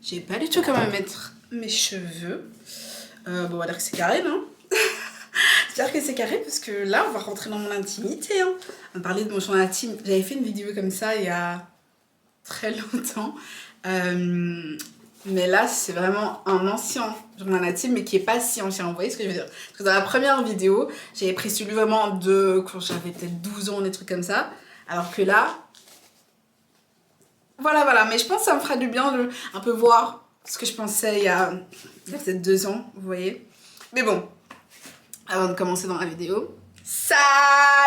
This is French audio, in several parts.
J'ai pas du tout comment mettre mes cheveux. Bon, on va dire que c'est carré, non? J'espère que c'est carré parce que là, on va rentrer dans mon intimité. Hein. On va parler de mon journal intime. J'avais fait une vidéo comme ça il y a très longtemps. Mais là, c'est vraiment un ancien journal intime, mais qui est pas si ancien. Vous voyez ce que je veux dire? Parce que dans la première vidéo, j'avais pris celui vraiment de quand j'avais peut-être 12 ans, des trucs comme ça. Alors que là, voilà. Mais je pense que ça me fera du bien de un peu voir ce que je pensais il y a peut-être 2 ans, vous voyez. Mais bon, avant de commencer dans la vidéo, salut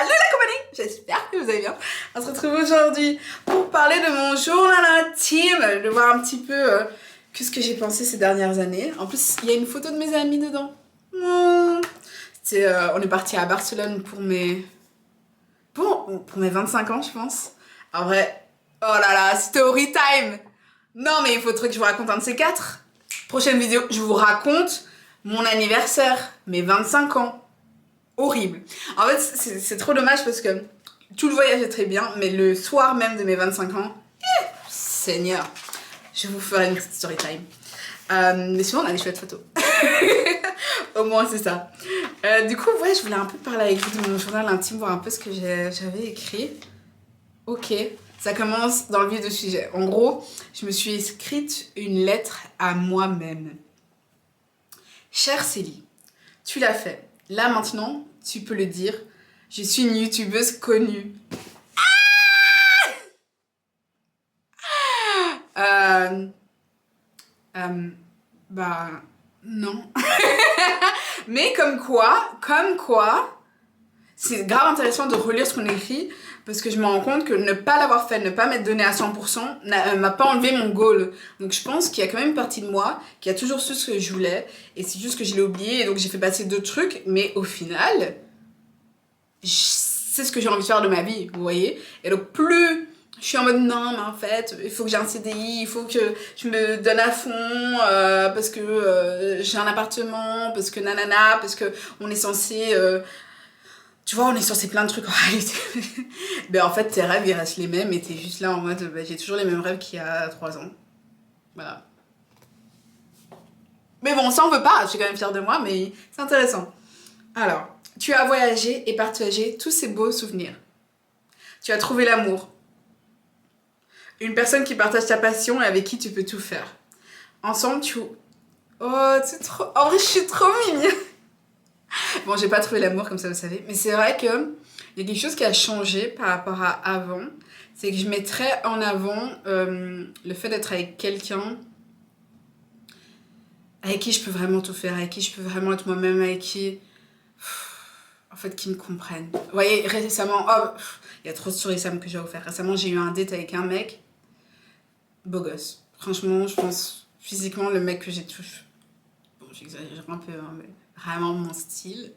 la compagnie! J'espère que vous allez bien. On se retrouve aujourd'hui pour parler de mon journal intime, de voir un petit peu que ce que j'ai pensé ces dernières années. En plus, il y a une photo de mes amis dedans. On est parti à Barcelone pour mes 25 ans, je pense. En vrai, oh là là, story time! Non, mais il faut trop que je vous raconte un de ces quatre. Prochaine vidéo, je vous raconte mon anniversaire, mes 25 ans. Horrible. En fait, c'est trop dommage parce que tout le voyage est très bien, mais le soir même de mes 25 ans, Seigneur, je vous ferai une petite story time. Mais sinon, on a des chouettes photos. Au moins, c'est ça. Du coup, ouais, je voulais un peu parler avec vous de mon journal intime, voir un peu ce que j'avais écrit. Ok, ça commence dans le vif du sujet. En gros, je me suis écrite une lettre à moi-même. Chère Célie, tu l'as fait. Là, maintenant, tu peux le dire. Je suis une youtubeuse connue. Bah, non. Mais comme quoi, c'est grave intéressant de relire ce qu'on écrit parce que je me rends compte que ne pas l'avoir fait, ne pas m'être donné à 100% m'a pas enlevé mon goal. Donc je pense qu'il y a quand même une partie de moi qui a toujours su ce que je voulais et c'est juste que je l'ai oublié et donc j'ai fait passer d'autres trucs, mais au final, c'est ce que j'ai envie de faire de ma vie, vous voyez. Et donc plus je suis en mode non, mais en fait, il faut que j'ai un CDI, il faut que je me donne à fond parce que j'ai un appartement, parce que nanana, parce que on est censé... tu vois, on est censé plein de trucs en réalité. Mais en fait, tes rêves, ils restent les mêmes et t'es juste là en mode, bah, j'ai toujours les mêmes rêves qu'il y a 3 ans. Voilà. Mais bon, ça on veut pas, je suis quand même fière de moi, mais c'est intéressant. Alors, tu as voyagé et partagé tous ces beaux souvenirs. Tu as trouvé l'amour. Une personne qui partage ta passion et avec qui tu peux tout faire. Ensemble, oh, c'est trop... En vrai, je suis trop mignonne. Bon, j'ai pas trouvé l'amour comme ça, vous savez. Mais c'est vrai que il y a quelque chose qui a changé par rapport à avant. C'est que je mettrais en avant le fait d'être avec quelqu'un avec qui je peux vraiment tout faire, avec qui je peux vraiment être moi-même, avec qui... En fait, qui me comprennent. Vous voyez, récemment... Oh, il y a trop de stories Sam que j'ai offert. Récemment, j'ai eu un date avec un mec. Beau gosse. Franchement, je pense physiquement le mec que j'ai touché. Bon, j'exagère un peu, hein, mais vraiment mon style.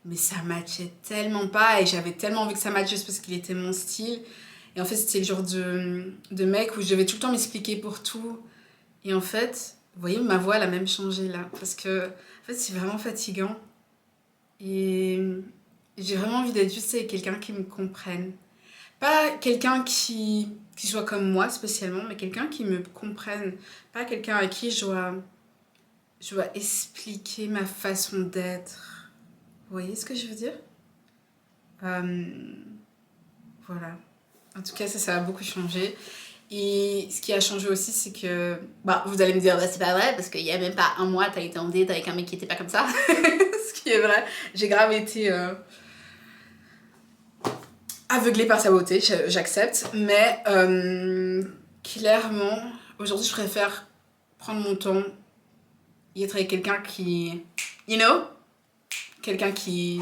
Mais ça matchait tellement pas et j'avais tellement envie que ça matche juste parce qu'il était mon style. Et en fait, c'était le genre de mec où je devais tout le temps m'expliquer pour tout. Et en fait, vous voyez, ma voix, elle a même changé là. Parce que, en fait, c'est vraiment fatigant. Et j'ai vraiment envie d'être juste avec quelqu'un qui me comprenne. Pas quelqu'un qui soit comme moi spécialement, mais quelqu'un qui me comprenne. Pas quelqu'un à qui je dois expliquer ma façon d'être. Vous voyez ce que je veux dire? Voilà. En tout cas, ça a beaucoup changé. Et ce qui a changé aussi, c'est que... Bah, vous allez me dire, bah, c'est pas vrai, parce qu'il y a même pas un mois, t'as été en date avec un mec qui était pas comme ça. Ce qui est vrai. J'ai grave été... aveuglée par sa beauté, j'accepte. Mais clairement, aujourd'hui, je préfère prendre mon temps et être avec quelqu'un qui... You know? Quelqu'un qui...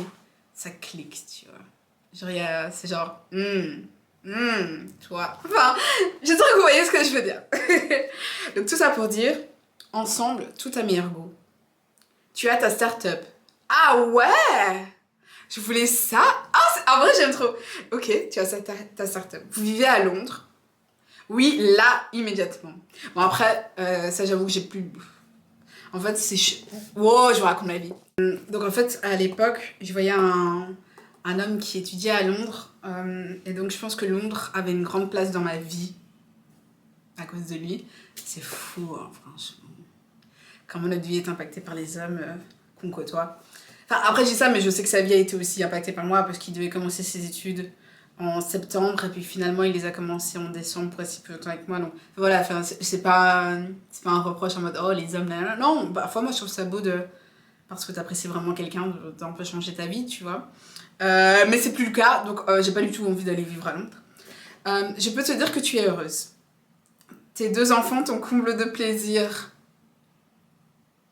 Ça clique, tu vois. Genre, c'est genre... tu vois. Enfin, j'espère que vous voyez ce que je veux dire. Donc tout ça pour dire, ensemble, tout a meilleur goût. Tu as ta start-up. Ah ouais! Je voulais ça. Ah, en vrai, j'aime trop. Ok, tu as ta start-up. Vous vivez à Londres. Oui, là, immédiatement. Bon, après, ça, j'avoue que j'ai plus... En fait, c'est... Wow, je vous raconte ma vie. Donc, en fait, à l'époque, je voyais un homme qui étudiait à Londres. Et donc, je pense que Londres avait une grande place dans ma vie. à cause de lui. C'est fou, hein, franchement. Comment notre vie est impactée par les hommes qu'on côtoie. Enfin, après, je dis ça, mais je sais que sa vie a été aussi impactée par moi parce qu'il devait commencer ses études en septembre et puis finalement, il les a commencées en décembre pour rester plus longtemps avec moi. Donc voilà, enfin, c'est pas un reproche en mode oh, les hommes, là. Non, parfois, moi, je trouve ça beau parce que t'apprécies vraiment quelqu'un, d'un peu changer ta vie, tu vois. Mais c'est plus le cas, donc j'ai pas du tout envie d'aller vivre à Londres. Je peux te dire que tu es heureuse. Tes 2 enfants, ton comble de plaisir.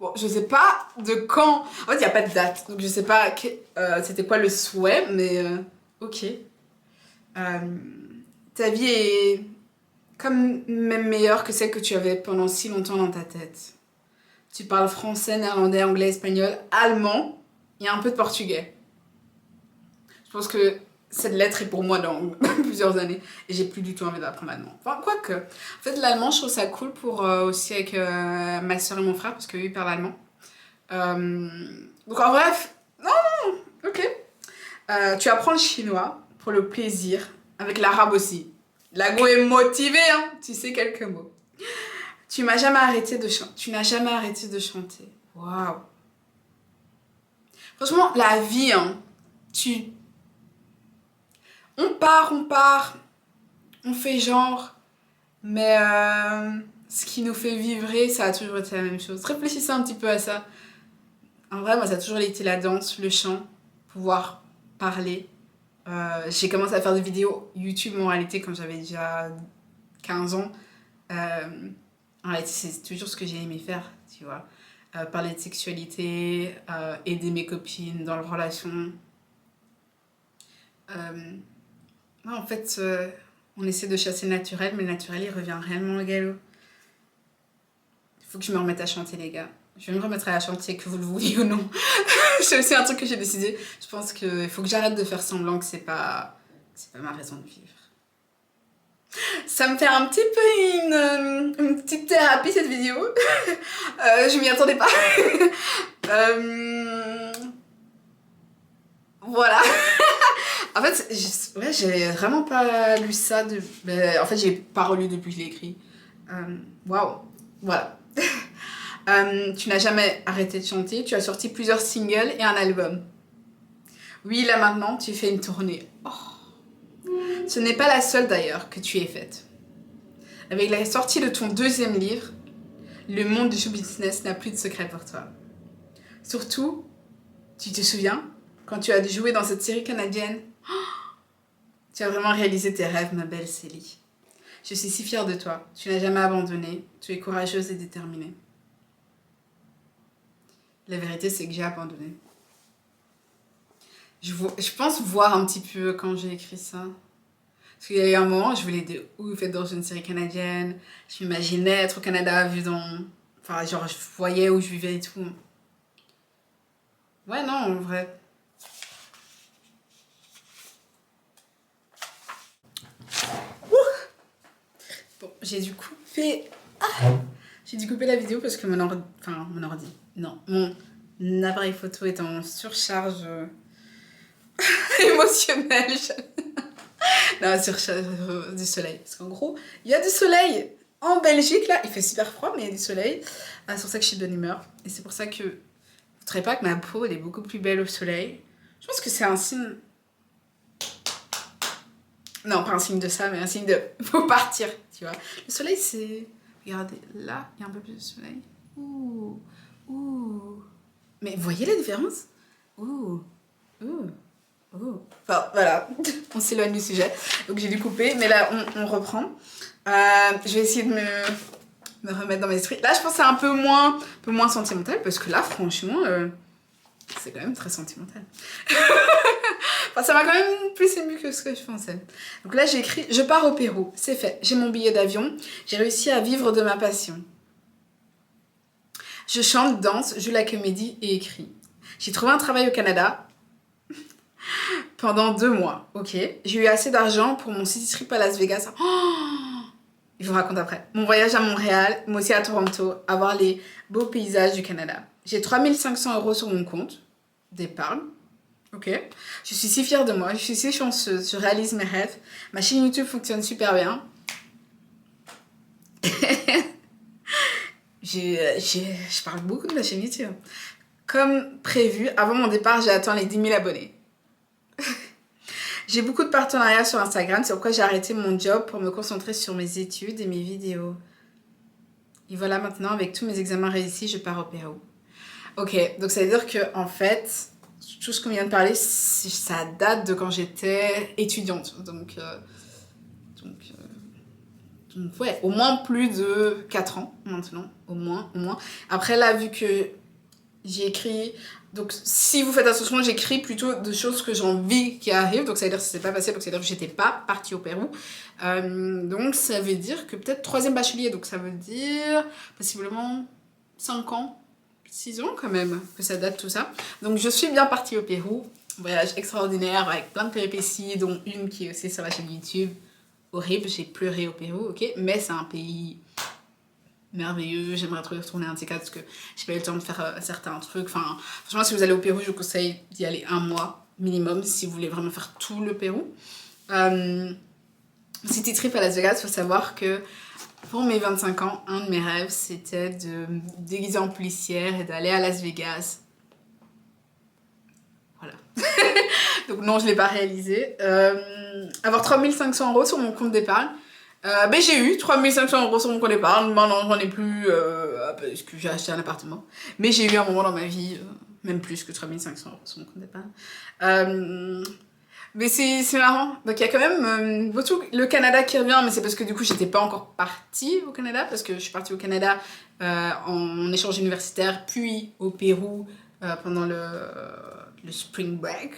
Bon, je sais pas de quand. En fait, il n'y a pas de date, donc je sais pas c'était quoi le souhait, mais ok. Ta vie est comme même meilleure que celle que tu avais pendant si longtemps dans ta tête. Tu parles français, néerlandais, anglais, espagnol, allemand et un peu de portugais. Je pense que cette lettre est pour moi dans plusieurs années et j'ai plus du tout envie d'apprendre l'allemand. Enfin, quoique. En fait, l'allemand, je trouve ça cool pour aussi avec ma soeur et mon frère parce qu'eux, ils parlent allemand. Donc en bref, non, ok. Tu apprends le chinois pour le plaisir, avec l'arabe aussi. L'ago est motivé, hein, tu sais quelques mots. Tu n'as jamais arrêté de chanter. Waouh. Franchement, la vie, hein, on part, on fait genre, mais ce qui nous fait vibrer, ça a toujours été la même chose. Réfléchissez un petit peu à ça. En vrai, moi, ça a toujours été la danse, le chant, pouvoir parler. J'ai commencé à faire des vidéos YouTube en réalité quand j'avais déjà 15 ans. En réalité, c'est toujours ce que j'ai aimé faire, tu vois. Parler de sexualité, aider mes copines dans leurs relations. Ouais, en fait, on essaie de chasser le naturel, mais le naturel, il revient réellement au galop. Il faut que je me remette à chanter, les gars. Je vais me remettre à chanter, que vous le vouliez ou non. C'est aussi un truc que j'ai décidé. Je pense qu'il faut que j'arrête de faire semblant que c'est pas ma raison de vivre. Ça me fait un petit peu une petite thérapie cette vidéo. Je m'y attendais pas. Voilà. En fait, j'ai vraiment pas lu ça. En fait, j'ai pas relu depuis que je l'ai écrit. Waouh. Voilà. Tu n'as jamais arrêté de chanter. Tu as sorti plusieurs singles et un album. Oui, là maintenant, tu fais une tournée. Oh. Ce n'est pas la seule d'ailleurs que tu aies faite. Avec la sortie de ton 2e livre, le monde du show business n'a plus de secret pour toi. Surtout, tu te souviens, quand tu as joué dans cette série canadienne, tu as vraiment réalisé tes rêves, ma belle Célie. Je suis si fière de toi. Tu n'as jamais abandonné. Tu es courageuse et déterminée. La vérité, c'est que j'ai abandonné. Je pense voir un petit peu quand j'ai écrit ça. Parce qu'il y a eu un moment, je voulais de ouf être dans une série canadienne. Je m'imaginais être au Canada, vu dans... Enfin, genre, je voyais où je vivais et tout. Ouais, non, en vrai. Bon, j'ai dû couper... J'ai dû couper la vidéo parce que mon ordi... Non, mon appareil photo est en surcharge émotionnelle. Non, surcharge du soleil. Parce qu'en gros, il y a du soleil en Belgique, là. Il fait super froid, mais il y a du soleil. C'est pour ça que je suis de bonne humeur. Et c'est pour ça que... Vous ne trouvez pas que ma peau, elle est beaucoup plus belle au soleil. Je pense que c'est un signe... Non, pas un signe de ça, mais un signe de... Faut partir, tu vois. Le soleil, c'est... Regardez, là, il y a un peu plus de soleil. Ouh, ouh. Mais vous voyez la différence? Ouh, ouh, ouh. Enfin, voilà, on s'éloigne du sujet. Donc j'ai dû couper, mais là, on reprend. Je vais essayer de me remettre dans mes esprits. Là, je pense que c'est un peu moins sentimental, parce que là, franchement, c'est quand même très sentimental. Enfin, ça m'a quand même plus ému que ce que je pensais. Donc là, j'ai écrit « Je pars au Pérou, c'est fait. J'ai mon billet d'avion. J'ai réussi à vivre de ma passion. Je chante, danse, joue la comédie et écris. J'ai trouvé un travail au Canada pendant 2 mois. Ok. J'ai eu assez d'argent pour mon city trip à Las Vegas. Oh, je vous raconte après. Mon voyage à Montréal, mais aussi à Toronto, à voir les beaux paysages du Canada. J'ai 3500 € sur mon compte d'épargne. Ok. Je suis si fière de moi, je suis si chanceuse, je réalise mes rêves. Ma chaîne YouTube fonctionne super bien. Je parle beaucoup de ma chaîne YouTube. Comme prévu, avant mon départ, j'ai atteint les 10 000 abonnés. J'ai beaucoup de partenariats sur Instagram, c'est pourquoi j'ai arrêté mon job pour me concentrer sur mes études et mes vidéos. Et voilà, maintenant, avec tous mes examens réussis, je pars au Pérou. Ok, donc ça veut dire que en fait, tout ce qu'on vient de parler, ça date de quand j'étais étudiante. Donc ouais, au moins plus de 4 ans maintenant, au moins. Après là, vu que j'ai écrit... Donc si vous faites attention, j'écris plutôt de choses que j'ai envie qui arrivent. Donc ça veut dire que c'est pas passé, donc ça veut dire que j'étais pas partie au Pérou. Donc ça veut dire que peut-être 3e bachelier. Donc ça veut dire possiblement 5 ans, 6 ans quand même, que ça date tout ça. Donc je suis bien partie au Pérou. Voyage extraordinaire avec plein de péripéties, dont une qui est aussi sur la chaîne YouTube. Horrible, j'ai pleuré au Pérou, ok, mais c'est un pays merveilleux, j'aimerais trop y retourner un de ces quatre parce que j'ai pas eu le temps de faire certains trucs. Enfin, franchement, si vous allez au Pérou, je vous conseille d'y aller 1 mois minimum si vous voulez vraiment faire tout le Pérou. City Trip à Las Vegas, il faut savoir que pour mes 25 ans, un de mes rêves, c'était de me déguiser en policière et d'aller à Las Vegas. Voilà. Donc non, je l'ai pas réalisé. Avoir 3500 € sur mon compte d'épargne. Ben j'ai eu 3500 € sur mon compte d'épargne. Maintenant, j'en ai plus parce que j'ai acheté un appartement. Mais j'ai eu un moment dans ma vie, même plus que 3500 € sur mon compte d'épargne. Mais c'est marrant. Donc il y a quand même beaucoup le Canada qui revient, mais c'est parce que du coup, j'étais pas encore partie au Canada, parce que je suis partie au Canada en échange universitaire, puis au Pérou pendant le spring break.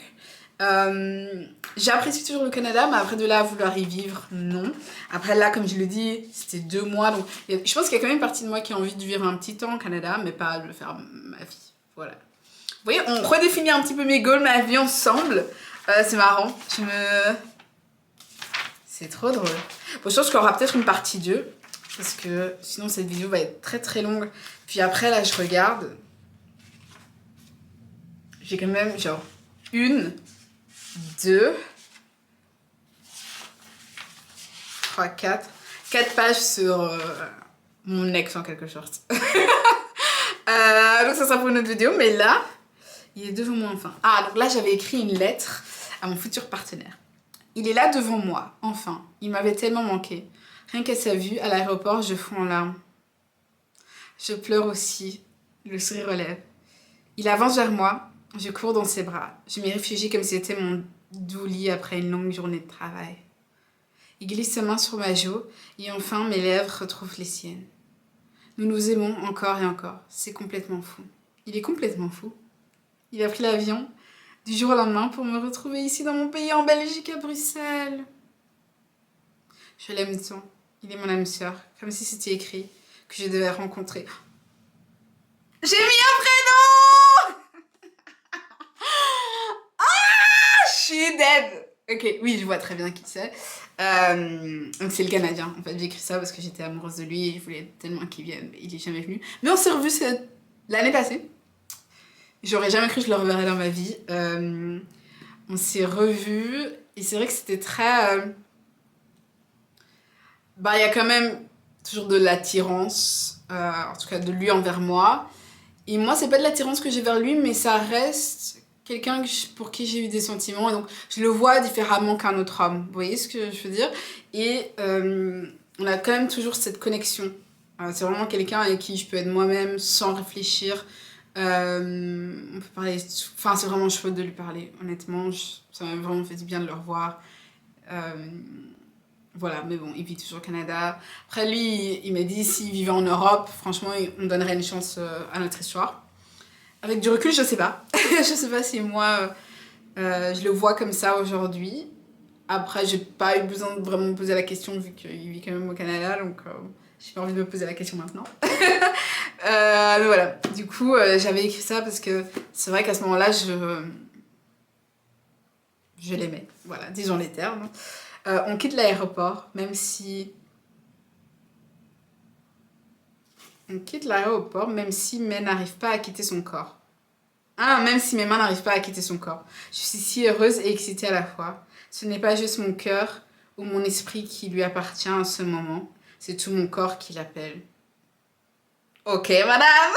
J'apprécie toujours le Canada, mais après de là à vouloir y vivre, non. Après là, comme je le dis, c'était 2 mois, donc je pense qu'il y a quand même une partie de moi qui a envie de vivre un petit temps au Canada, mais pas de faire ma vie. Voilà. Vous voyez, on redéfinit un petit peu mes goals, ma vie ensemble. C'est marrant. C'est trop drôle. Bon, je pense qu'il y aura peut-être une partie 2, parce que sinon cette vidéo va être très très longue. Puis après, là, je regarde. J'ai quand même genre 1, 2, 3, 4 pages sur mon ex en quelque sorte. Donc ça sera pour une autre vidéo, mais là, il est devant moi enfin. Ah, donc là j'avais écrit une lettre à mon futur partenaire. Il est là devant moi, enfin. Il m'avait tellement manqué. Rien qu'à sa vue, à l'aéroport, je fonds en larmes. Je pleure aussi, le sourire relève. Il avance vers moi, je cours dans ses bras. Je m'y réfugie comme si c'était mon doux lit après une longue journée de travail. Il glisse sa main sur ma joue et enfin mes lèvres retrouvent les siennes. Nous nous aimons encore et encore. C'est complètement fou. Il est complètement fou. Il a pris l'avion du jour au lendemain pour me retrouver ici dans mon pays, en Belgique, à Bruxelles. Je l'aime tant. Il est mon âme sœur, comme si c'était écrit que je devais rencontrer. J'ai mis un prénom. Je suis dead. Ok, oui, je vois très bien qui c'est. Donc c'est le Canadien. En fait, j'ai écrit ça parce que j'étais amoureuse de lui et je voulais tellement qu'il vienne, mais il est jamais venu. Mais on s'est revus l'année passée. J'aurais jamais cru que je le reverrais dans ma vie. On s'est revus et c'est vrai que c'était très... Bah, il y a quand même toujours de l'attirance, en tout cas de lui envers moi. Et moi, c'est pas de l'attirance que j'ai vers lui, mais ça reste quelqu'un pour qui j'ai eu des sentiments. Et donc, je le vois différemment qu'un autre homme. Vous voyez ce que je veux dire? Et on a quand même toujours cette connexion. C'est vraiment quelqu'un avec qui je peux être moi-même sans réfléchir. On peut parler... Enfin, c'est vraiment chouette de lui parler, honnêtement. Ça m'a vraiment fait du bien de le revoir. Voilà, mais bon, il vit toujours au Canada. Après, lui, il m'a dit s'il vivait en Europe, franchement, on donnerait une chance à notre histoire. Avec du recul, je sais pas. Je sais pas si moi, je le vois comme ça aujourd'hui. Après, j'ai pas eu besoin de vraiment me poser la question vu qu'il vit quand même au Canada, donc j'ai pas envie de me poser la question maintenant. Mais voilà, du coup, j'avais écrit ça parce que c'est vrai qu'à ce moment-là, je l'aimais. Voilà, disons les termes. On quitte l'aéroport, même si... On quitte l'aéroport, même si May n'arrive pas à quitter son corps. Ah, même si mes mains n'arrivent pas à quitter son corps. Je suis si heureuse et excitée à la fois. Ce n'est pas juste mon cœur ou mon esprit qui lui appartient à ce moment. C'est tout mon corps qui l'appelle. Ok, madame.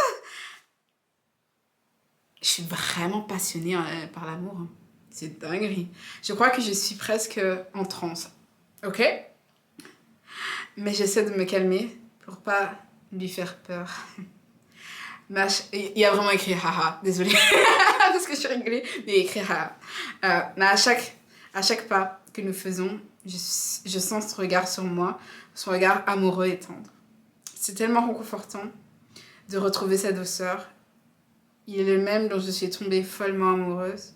Je suis vraiment passionnée par l'amour. Hein. C'est dinguerie. Je crois que je suis presque en transe. Ok? Mais j'essaie de me calmer pour pas lui faire peur. Il y a vraiment écrit haha, désolée. Parce que je suis rigolée, mais il y a écrit haha. Mais à chaque pas que nous faisons, je sens ce regard sur moi, son regard amoureux et tendre. C'est tellement réconfortant de retrouver sa douceur. Il est le même dont je suis tombée follement amoureuse.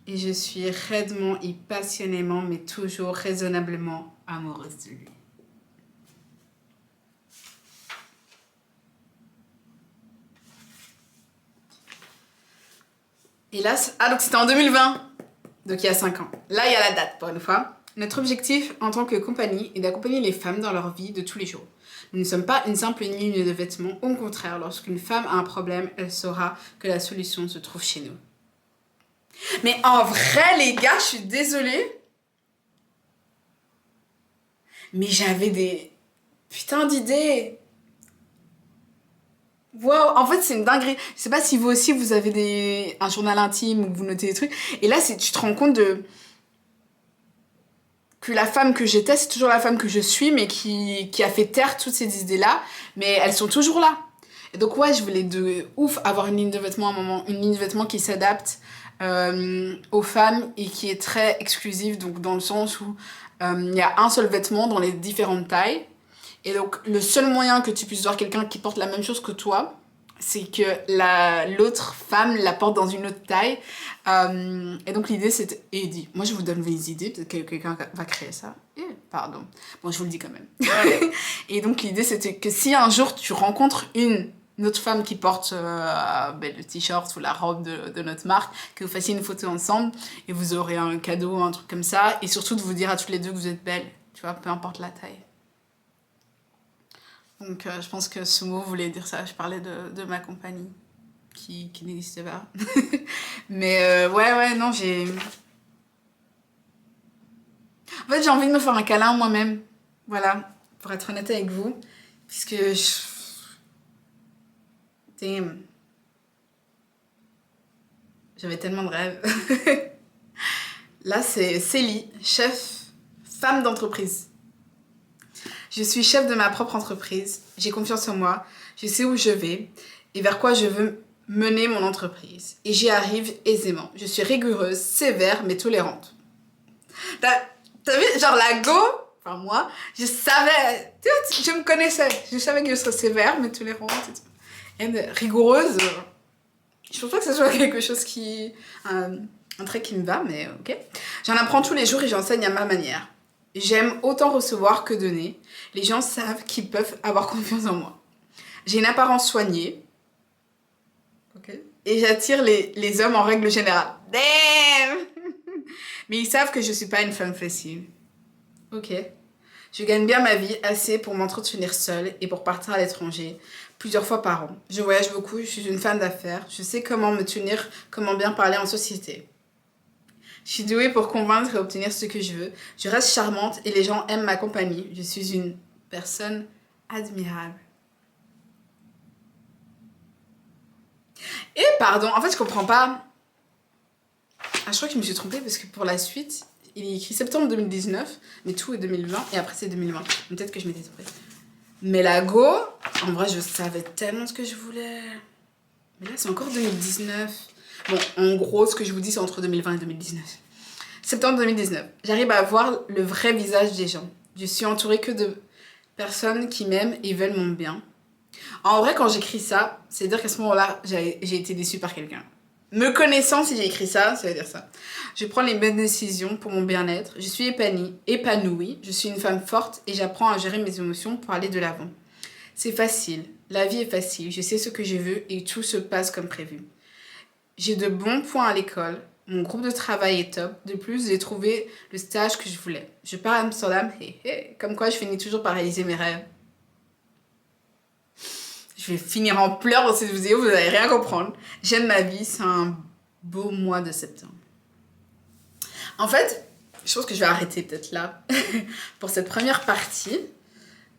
Et je suis raidement et passionnément, mais toujours raisonnablement amoureuse de lui. Et là, donc c'était en 2020, donc il y a 5 ans. Là, il y a la date, pour une fois. Notre objectif en tant que compagnie est d'accompagner les femmes dans leur vie de tous les jours. Nous ne sommes pas une simple ligne de vêtements. Au contraire, lorsqu'une femme a un problème, elle saura que la solution se trouve chez nous. Mais en vrai, les gars, je suis désolée. Mais j'avais des putain d'idées. Wow, en fait, c'est une dinguerie. Je sais pas si vous aussi, vous avez un journal intime où vous notez des trucs. Et là, tu te rends compte que la femme que j'étais, c'est toujours la femme que je suis, mais qui a fait taire toutes ces idées-là. Mais elles sont toujours là. Et donc, ouais, je voulais de ouf avoir une ligne de vêtements à un moment. Une ligne de vêtements qui s'adapte aux femmes et qui est très exclusive. Donc, dans le sens où il y a un seul vêtement dans les différentes tailles. Et donc, le seul moyen que tu puisses voir quelqu'un qui porte la même chose que toi, c'est que l'autre femme la porte dans une autre taille. Et donc, l'idée, c'était... Et il dit, moi, je vous donne mes idées, peut-être que quelqu'un va créer ça. Pardon. Bon, je vous le dis quand même. Et donc, l'idée, c'était que si un jour, tu rencontres une autre femme qui porte le t-shirt ou la robe de notre marque, que vous fassiez une photo ensemble, et vous aurez un cadeau, un truc comme ça, et surtout de vous dire à toutes les deux que vous êtes belles, tu vois, peu importe la taille. Donc je pense que ce mot voulait dire ça. Je parlais de ma compagnie qui n'existait pas. Mais ouais, non, j'ai... En fait, j'ai envie de me faire un câlin moi-même. Voilà, pour être honnête avec vous. Puisque Damn. J'avais tellement de rêves. Là, c'est Célie, chef, femme d'entreprise. Je suis chef de ma propre entreprise, j'ai confiance en moi, je sais où je vais et vers quoi je veux mener mon entreprise. Et j'y arrive aisément. Je suis rigoureuse, sévère, mais tolérante. T'as vu, genre la go, enfin moi, je savais, je me connaissais, je savais que je serais sévère, mais tolérante et rigoureuse. Je pense pas que ce soit quelque chose qui... un trait qui me va, mais ok. J'en apprends tous les jours et j'enseigne à ma manière. J'aime autant recevoir que donner. Les gens savent qu'ils peuvent avoir confiance en moi. J'ai une apparence soignée. Ok. Et j'attire les hommes en règle générale. Damn. Mais ils savent que je suis pas une femme facile. Ok. Je gagne bien ma vie assez pour m'entretenir seule et pour partir à l'étranger plusieurs fois par an. Je voyage beaucoup, je suis une femme d'affaires. Je sais comment me tenir, comment bien parler en société. Je suis douée pour convaincre et obtenir ce que je veux. Je reste charmante et les gens aiment ma compagnie. Je suis une personne admirable. Et pardon, en fait je comprends pas. Ah, je crois que je me suis trompée parce que pour la suite, il est écrit septembre 2019, mais tout est 2020 et après c'est 2020. Peut-être que je m'étais trompée. Mais la go, en vrai je savais tellement ce que je voulais. Mais là c'est encore 2019. Bon, en gros, ce que je vous dis, c'est entre 2020 et 2019. Septembre 2019. J'arrive à voir le vrai visage des gens. Je suis entourée que de personnes qui m'aiment et veulent mon bien. En vrai, quand j'écris ça, c'est-à-dire qu'à ce moment-là, j'ai été déçue par quelqu'un. Me connaissant, si j'ai écrit ça, ça veut dire ça. Je prends les bonnes décisions pour mon bien-être. Je suis épanouie. Je suis une femme forte et j'apprends à gérer mes émotions pour aller de l'avant. C'est facile. La vie est facile. Je sais ce que je veux et tout se passe comme prévu. J'ai de bons points à l'école. Mon groupe de travail est top. De plus, j'ai trouvé le stage que je voulais. Je pars à Amsterdam. Comme quoi, je finis toujours par réaliser mes rêves. Je vais finir en pleurs dans cette vidéo, vous n'allez rien comprendre. J'aime ma vie, c'est un beau mois de septembre. En fait, je pense que je vais arrêter peut-être là pour cette première partie.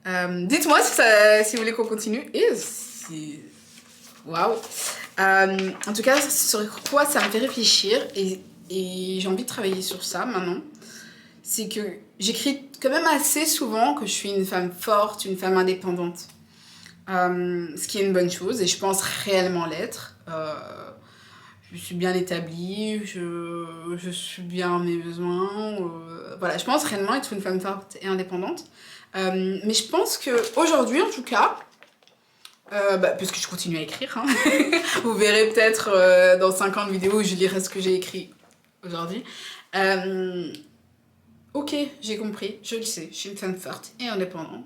Dites-moi si vous voulez qu'on continue. Et si... Waouh. En tout cas, sur quoi ça me fait réfléchir et j'ai envie de travailler sur ça maintenant. C'est que j'écris quand même assez souvent que je suis une femme forte, une femme indépendante. Ce qui est une bonne chose et je pense réellement l'être. Je suis bien établie, je suis bien à mes besoins. Voilà, je pense réellement être une femme forte et indépendante. Mais je pense qu'aujourd'hui, en tout cas, parce que je continue à écrire, hein. Vous verrez peut-être dans 50 vidéos où je lirai ce que j'ai écrit aujourd'hui. Ok, j'ai compris, je le sais, je suis une femme forte et indépendante.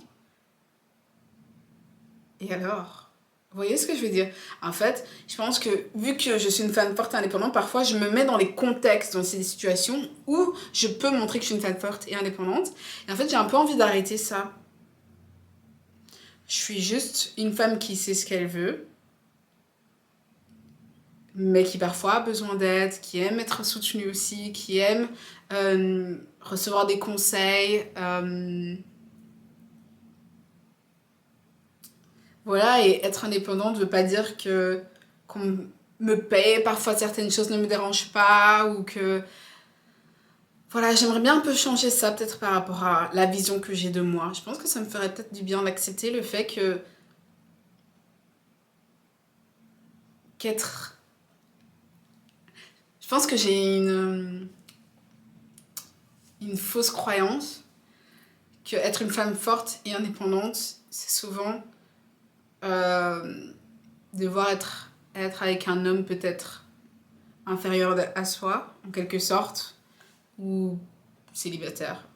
Et alors? Vous voyez ce que je veux dire? En fait, je pense que vu que je suis une femme forte et indépendante, parfois je me mets dans les contextes, dans ces situations où je peux montrer que je suis une femme forte et indépendante. Et en fait, j'ai un peu envie d'arrêter ça. Je suis juste une femme qui sait ce qu'elle veut, mais qui parfois a besoin d'aide, qui aime être soutenue aussi, qui aime recevoir des conseils. Voilà, et être indépendante ne veut pas dire que qu'on me paye, parfois certaines choses ne me dérangent pas, ou que... Voilà, j'aimerais bien un peu changer ça, peut-être par rapport à la vision que j'ai de moi. Je pense que ça me ferait peut-être du bien d'accepter le fait que... qu'être... Je pense que j'ai une fausse croyance que être une femme forte et indépendante, c'est souvent devoir être avec un homme peut-être inférieur à soi, en quelque sorte, ou célibataire.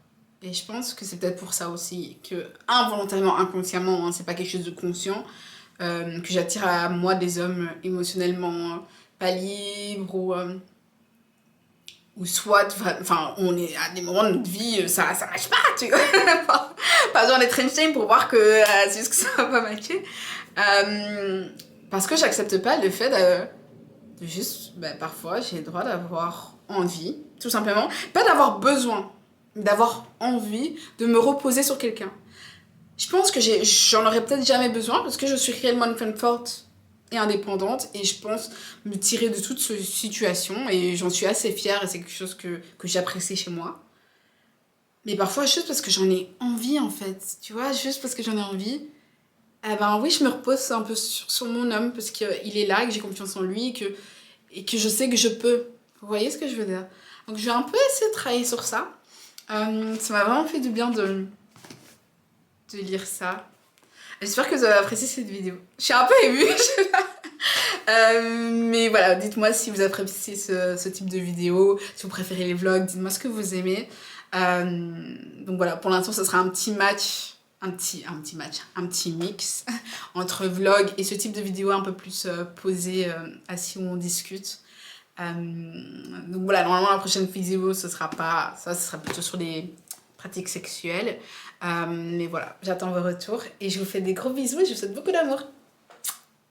Et je pense que c'est peut-être pour ça aussi que, involontairement, inconsciemment, hein, c'est pas quelque chose de conscient, que j'attire à moi des hommes émotionnellement pas libres ou soit, enfin, on est à des moments de notre vie, ça marche pas, tu vois. Pas besoin d'être Einstein pour voir que c'est juste que ça va pas matcher. Parce que j'accepte pas le fait de juste, parfois, j'ai le droit d'avoir envie, tout simplement. Pas d'avoir besoin, mais d'avoir envie de me reposer sur quelqu'un. Je pense que j'en aurais peut-être jamais besoin parce que je suis réellement une femme forte et indépendante et je pense me tirer de toute cette situation et j'en suis assez fière et c'est quelque chose que j'apprécie chez moi. Mais parfois, juste parce que j'en ai envie en fait, tu vois, juste parce que j'en ai envie, eh ben oui, je me repose un peu sur mon homme parce qu'il est là, que j'ai confiance en lui et que je sais que je peux. Vous voyez ce que je veux dire? Donc je vais un peu essayer de travailler sur ça. Ça m'a vraiment fait du bien de lire ça. J'espère que vous avez apprécié cette vidéo. Je suis un peu émue, je sais pas. Mais voilà, dites-moi si vous appréciez ce type de vidéo, si vous préférez les vlogs, dites-moi ce que vous aimez. Donc voilà, pour l'instant, ce sera un petit match, un petit mix entre vlog et ce type de vidéo un peu plus posé, assis où on discute. Donc voilà, normalement la prochaine vidéo, ce sera pas ça, ce sera plutôt sur les pratiques sexuelles. Mais voilà, j'attends vos retours et je vous fais des gros bisous et je vous souhaite beaucoup d'amour.